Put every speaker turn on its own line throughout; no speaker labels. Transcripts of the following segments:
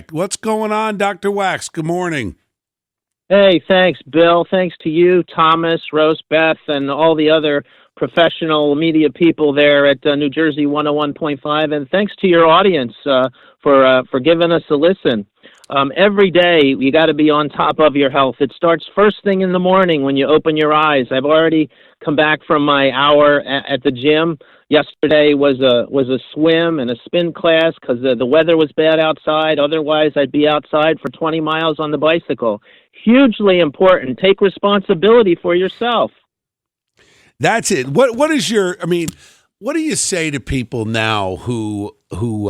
Wax. What's going on, Dr. Wax? Good morning.
Hey, thanks, Bill. Thanks to you, Thomas, Rose, Beth, and all the other professional media people there at New Jersey 101.5. And thanks to your audience for giving us a listen. Every day, you got to be on top of your health. It starts first thing in the morning when you open your eyes. I've already come back from my hour at the gym. Yesterday was a swim and a spin class because the weather was bad outside. Otherwise, I'd be outside for 20 miles on the bicycle. Hugely important. Take responsibility for yourself.
That's it. What is your? I mean, what do you say to people now who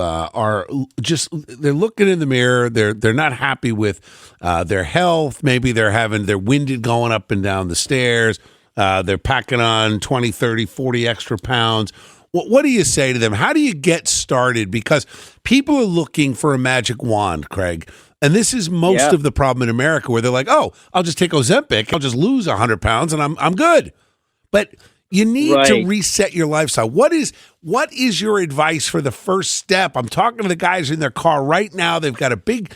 are just they're looking in the mirror, they're not happy with their health, maybe they're winded going up and down the stairs, they're packing on 20, 30, 40 extra pounds. What do you say to them? How do you get started? Because people are looking for a magic wand, Craig. And this is most of the problem in America, where they're like, "Oh, I'll just take Ozempic, I'll just lose 100 pounds, and I'm good." But you need to reset your lifestyle. What is your advice for the first step? I'm talking to the guys in their car right now. They've got a big,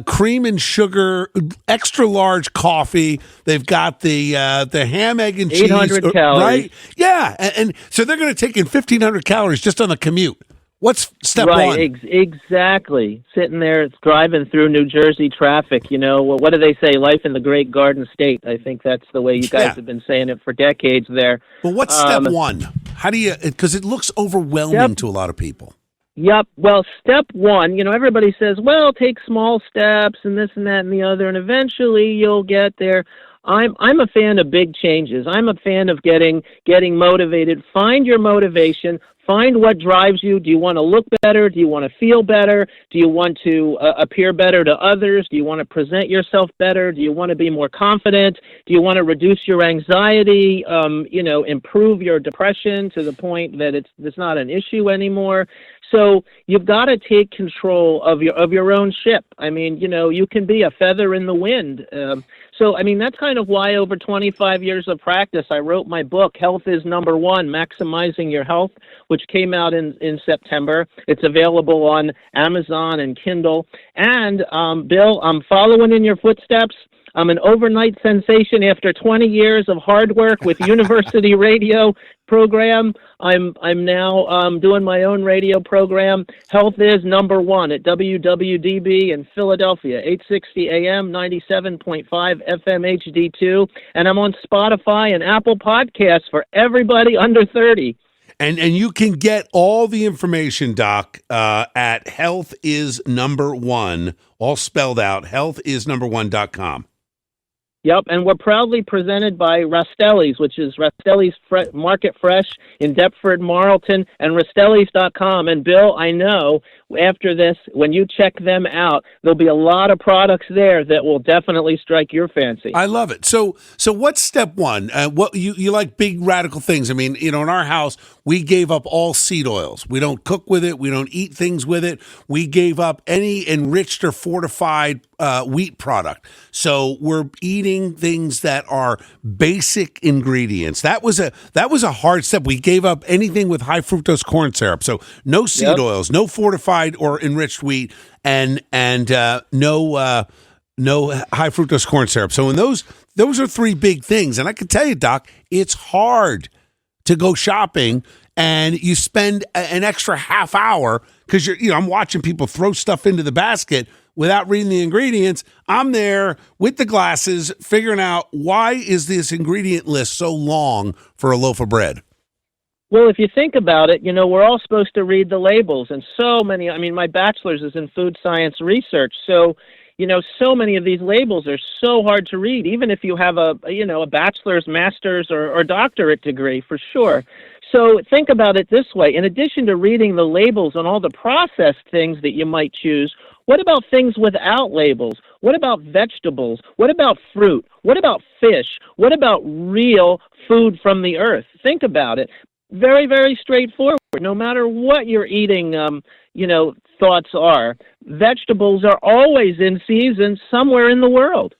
cream and sugar, extra large coffee. They've got the ham, egg, and cheese.
800 calories.
Right? Yeah. And so they're going to take in 1,500 calories just on the commute. What's step one?
Right, exactly. Sitting there driving through New Jersey traffic, what do they say? Life in the Great Garden State. I think that's the way you guys have been saying it for decades there.
Well, what's step one? How do you, because it looks overwhelming to a lot of people.
Yep. Well, step one, everybody says, well, take small steps and this and that and the other, and eventually you'll get there. I'm a fan of big changes. I'm a fan of getting motivated. Find your motivation. Find what drives you. Do you want to look better? Do you want to feel better? Do you want to appear better to others? Do you want to present yourself better? Do you want to be more confident? Do you want to reduce your anxiety? Improve your depression to the point that it's not an issue anymore. So you've got to take control of your own ship. I mean, you can be a feather in the wind. So, that's kind of why over 25 years of practice, I wrote my book, Health is Number One, Maximizing Your Health, which came out in September. It's available on Amazon and Kindle. And, Bill, I'm following in your footsteps. I'm an overnight sensation after 20 years of hard work with university radio program. I'm now doing my own radio program. Health is Number One at WWDB in Philadelphia, 860 AM, 97.5 FM HD2. And I'm on Spotify and Apple Podcasts for everybody under 30.
And you can get all the information, Doc, at Health is Number One, all spelled out, healthisnumber1.com.
Yep, and we're proudly presented by Rastelli's, which is Rastelli's Market Fresh in Deptford, Marlton, and Rastelli's.com. And Bill, I know after this, when you check them out, there'll be a lot of products there that will definitely strike your fancy.
I love it. So what's step one? What you like big radical things? I mean, in our house, we gave up all seed oils. We don't cook with it. We don't eat things with it. We gave up any enriched or fortified wheat product. So we're eating things that are basic ingredients. That was a hard step. We gave up anything with high fructose corn syrup. So no seed oils, no fortified or enriched wheat, and no high fructose corn syrup. So in those are three big things. And I can tell you, Doc, it's hard to go shopping and you spend an extra half hour because I'm watching people throw stuff into the basket without reading the ingredients. I'm there with the glasses figuring out, why is this ingredient list so long for a loaf of bread?
Well, if you think about it, we're all supposed to read the labels, and so many, my bachelor's is in food science research, so, so many of these labels are so hard to read, even if you have a bachelor's, master's, or doctorate degree, for sure. So think about it this way. In addition to reading the labels on all the processed things that you might choose, what about things without labels? What about vegetables? What about fruit? What about fish? What about real food from the earth? Think about it. Very, very straightforward. No matter what your eating, thoughts are, vegetables are always in season somewhere in the world.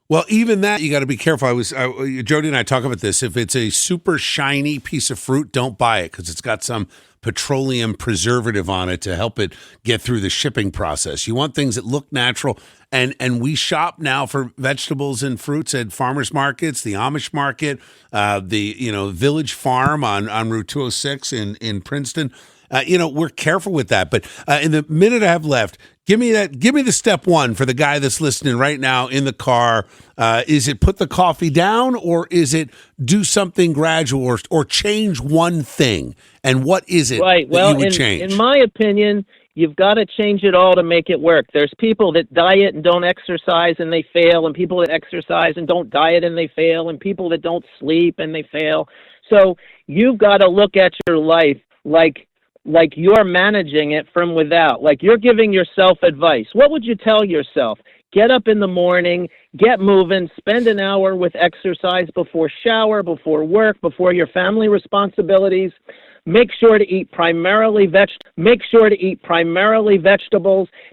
Well, even that, you got to be careful. Jody and I talk about this. If it's a super shiny piece of fruit, don't buy it because it's got some petroleum preservative on it to help it get through the shipping process. You want things that look natural. And we shop now for vegetables and fruits at farmers markets, the Amish market, the Village Farm on Route 206 in Princeton. We're careful with that. But in the minute I have left, give me the step one for the guy that's listening right now in the car. Is it put the coffee down, or is it do something gradual, or change one thing? And what is it
right. Well,
that you would change?
In my opinion, you've got to change it all to make it work. There's people that diet and don't exercise and they fail, and people that exercise and don't diet and they fail, and people that don't sleep and they fail. So you've got to look at your life like you're managing it from without, like you're giving yourself advice. What would you tell yourself? Get up in the morning, get moving, spend an hour with exercise before shower, before work, before your family responsibilities. Make sure to eat primarily vegetables,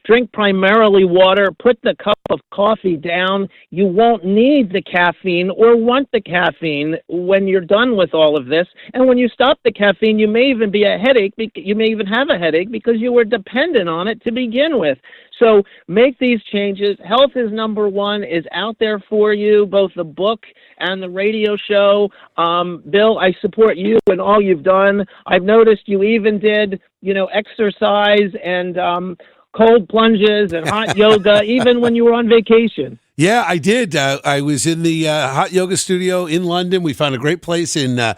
drink primarily water, put the cup of coffee down. You won't need the caffeine or want the caffeine when you're done with all of this. And when you stop the caffeine, you may even have a headache because you were dependent on it to begin with. So make these changes. Health is number one, is out there for you, both the book and the radio show. Bill, I support you and all you've done. I've noticed you even did, exercise and cold plunges and hot yoga, even when you were on vacation.
Yeah, I did. I was in the hot yoga studio in London. We found a great place in a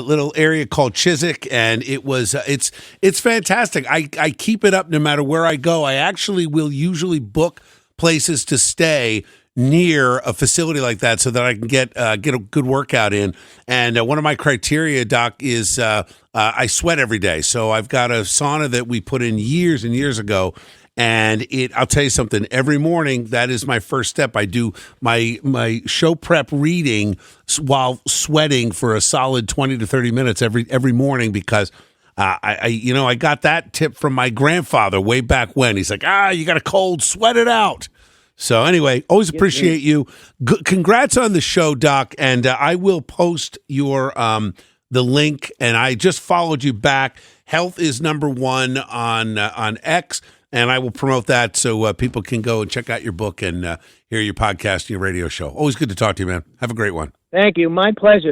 little area called Chiswick, and it was it's fantastic. I keep it up no matter where I go. I actually will usually book places to stay near a facility like that so that I can get a good workout in. And one of my criteria, Doc, is I sweat every day. So I've got a sauna that we put in years and years ago. And I'll tell you something, every morning, that is my first step. I do my show prep reading while sweating for a solid 20 to 30 minutes every morning because I got that tip from my grandfather way back when. He's like, you got a cold, sweat it out. So anyway, always appreciate you. Congrats on the show, Doc. And I will post your the link. And I just followed you back. Health is number one on X. And I will promote that so people can go and check out your book and hear your podcast and your radio show. Always good to talk to you, man. Have a great one.
Thank you. My pleasure.